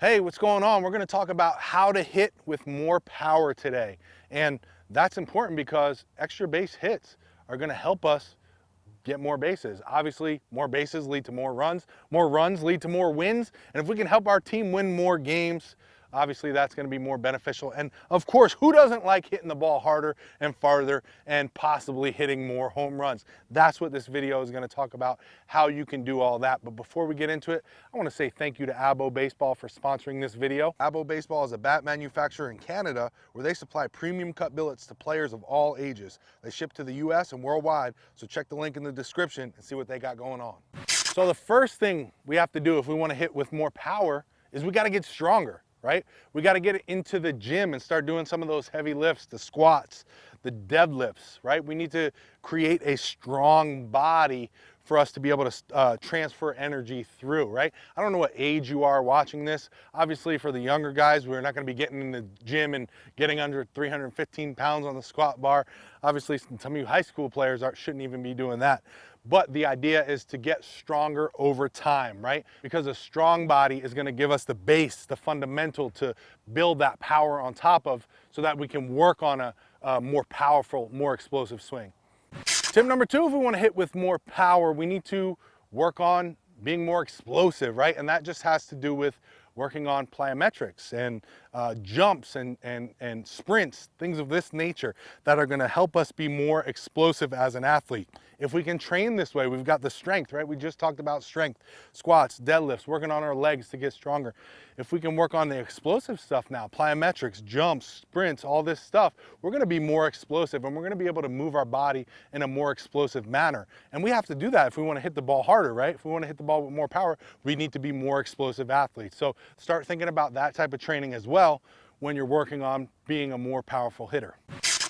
Hey, what's going on? We're going to talk about how to hit with more power today. And that's important because extra base hits are going to help us get more bases. Obviously, more bases lead to more runs lead to more wins. And if we can help our team win more games, obviously that's going to be more beneficial. And of course, who doesn't like hitting the ball harder and farther and possibly hitting more home runs? That's what this video is going to talk about, how you can do all that. But before we get into it, I want to say thank you to Abo Baseball for sponsoring this video. Abo Baseball is a bat manufacturer in Canada where they supply premium cut billets to players of all ages. They ship to the US and worldwide, so check the link in the description and see what they got going on. So the first thing we have to do if we want to hit with more power is we got to get stronger. Right? We got to get into the gym and start doing some of those heavy lifts, the squats, the deadlifts, right? We need to create a strong body for us to be able to transfer energy through, right? I don't know what age you are watching this. Obviously, for the younger guys, we're not going to be getting in the gym and getting under 315 pounds on the squat bar. Obviously, some of you high school players shouldn't even be doing that. But the idea is to get stronger over time, right? Because a strong body is going to give us the base, the fundamental to build that power on top of so that we can work on a more powerful, more explosive swing. Tip number two, if we want to hit with more power, we need to work on being more explosive, right? And that just has to do with working on plyometrics and jumps and sprints, things of this nature that are going to help us be more explosive as an athlete. If we can train this way, we've got the strength, right? We just talked about strength, squats, deadlifts, working on our legs to get stronger. If we can work on the explosive stuff now, plyometrics, jumps, sprints, all this stuff, we're going to be more explosive and we're going to be able to move our body in a more explosive manner. And we have to do that if we want to hit the ball harder, right? If we want to hit the ball with more power, we need to be more explosive athletes. So start thinking about that type of training as well when you're working on being a more powerful hitter.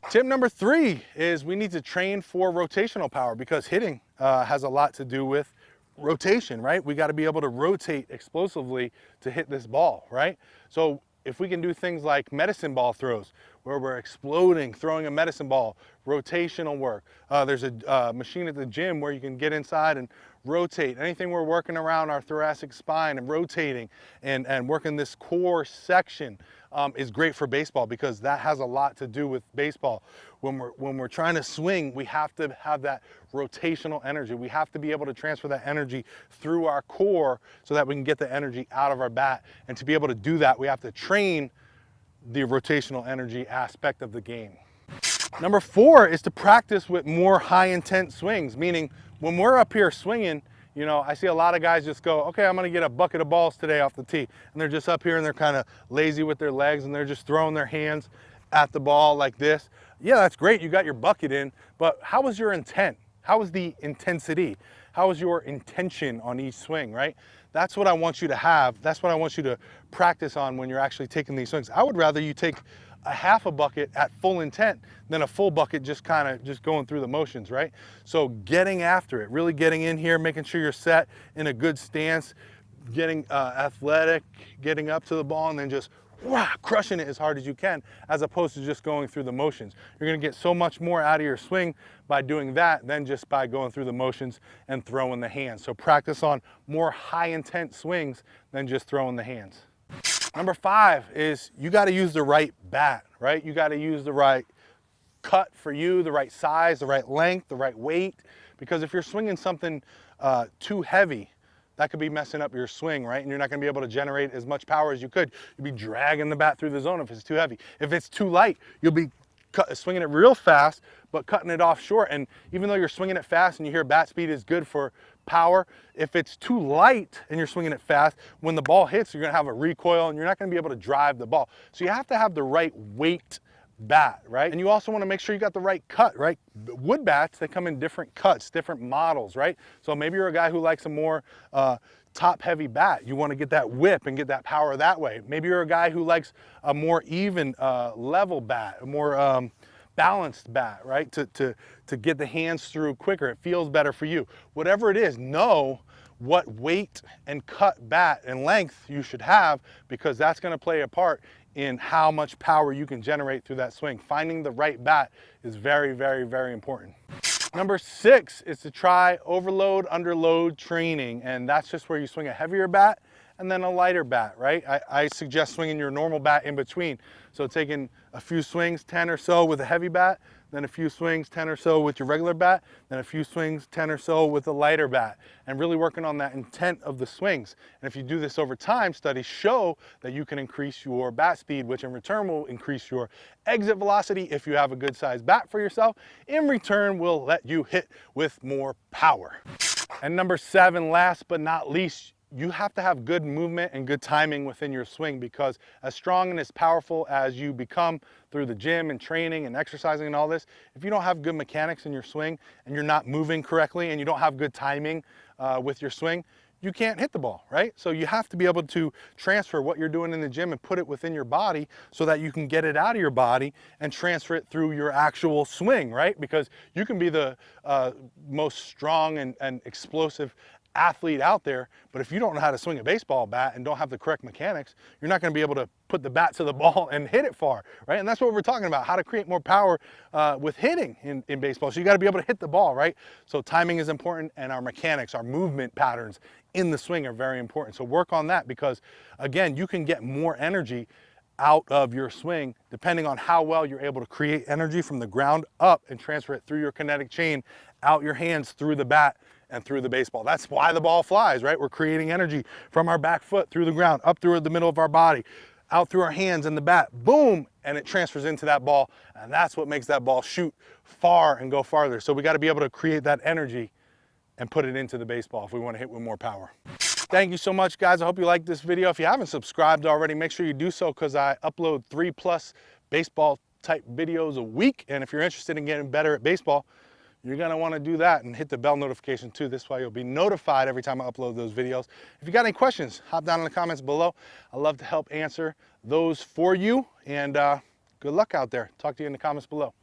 Tip number three is we need to train for rotational power because hitting has a lot to do with rotation, right? We got to be able to rotate explosively to hit this ball, right? So if we can do things like medicine ball throws, where we're exploding, throwing a medicine ball, rotational work. There's a machine at the gym where you can get inside and rotate. Anything we're working around our thoracic spine and rotating and working this core section is great for baseball because that has a lot to do with baseball. When we're trying to swing, we have to have that rotational energy. We have to be able to transfer that energy through our core so that we can get the energy out of our bat. And to be able to do that, we have to train the rotational energy aspect of the game. Number four is to practice with more high intent swings, meaning when we're up here swinging, you know, I see a lot of guys just go, okay, I'm going to get a bucket of balls today off the tee. And they're just up here and they're kind of lazy with their legs and they're just throwing their hands at the ball like this. Yeah, that's great. You got your bucket in, but how was your intent? How was the intensity? How was your intention on each swing, right? That's what I want you to have. That's what I want you to practice on when you're actually taking these swings. I would rather you take a half a bucket at full intent than a full bucket just kind of just going through the motions, right? So getting after it, really getting in here, making sure you're set in a good stance, getting athletic, getting up to the ball and then just crushing it as hard as you can, as opposed to just going through the motions. You're going to get so much more out of your swing by doing that than just by going through the motions and throwing the hands. So practice on more high intent swings than just throwing the hands. Number five is you got to use the right bat, right? You got to use the right cut for you, the right size, the right length, the right weight. Because if you're swinging something too heavy, that could be messing up your swing, right? And you're not going to be able to generate as much power as you could. You'll be dragging the bat through the zone if it's too heavy. If it's too light, you'll be swinging it real fast, but cutting it off short. And even though you're swinging it fast and you hear bat speed is good for power, if it's too light and you're swinging it fast, when the ball hits, you're going to have a recoil and you're not going to be able to drive the ball. So you have to have the right weight bat, right? And you also want to make sure you got the right cut, right? Wood bats, they come in different cuts, different models, right? So maybe you're a guy who likes a more top heavy bat. You want to get that whip and get that power that way. Maybe you're a guy who likes a more even level bat, a more balanced bat, right? To get the hands through quicker. It feels better for you. Whatever it is, know what weight and cut bat and length you should have, because that's going to play a part in how much power you can generate through that swing. Finding the right bat is very, very, very important. Number 6 is to try overload, underload training, and that's just where you swing a heavier bat and then a lighter bat, right? I suggest swinging your normal bat in between. So taking a few swings, 10 or so with a heavy bat, then a few swings, 10 or so with your regular bat, then a few swings, 10 or so with a lighter bat, and really working on that intent of the swings. And if you do this over time, studies show that you can increase your bat speed, which in return will increase your exit velocity if you have a good sized bat for yourself. In return, will let you hit with more power. And number 7, last but not least, you have to have good movement and good timing within your swing, because as strong and as powerful as you become through the gym and training and exercising and all this, if you don't have good mechanics in your swing and you're not moving correctly and you don't have good timing with your swing, you can't hit the ball, right? So you have to be able to transfer what you're doing in the gym and put it within your body so that you can get it out of your body and transfer it through your actual swing, right? Because you can be the most strong and explosive athlete out there, but if you don't know how to swing a baseball bat and don't have the correct mechanics, you're not going to be able to put the bat to the ball and hit it far, right? And that's what we're talking about, how to create more power with hitting in baseball. So you got to be able to hit the ball, right? So timing is important, and our mechanics, our movement patterns in the swing are very important. So work on that, because again, you can get more energy out of your swing depending on how well you're able to create energy from the ground up and transfer it through your kinetic chain, out your hands, through the bat, and through the baseball. That's why the ball flies, right? We're creating energy from our back foot through the ground, up through the middle of our body, out through our hands and the bat, boom, and it transfers into that ball, and that's what makes that ball shoot far and go farther. So we got to be able to create that energy and put it into the baseball if we want to hit with more power. Thank you so much, guys. I hope you liked this video. If you haven't subscribed already, make sure you do so, because I upload 3+ baseball type videos a week, and if you're interested in getting better at baseball, you're gonna wanna do that and hit the bell notification too. This way you'll be notified every time I upload those videos. If you got any questions, hop down in the comments below. I'd love to help answer those for you, and good luck out there. Talk to you in the comments below.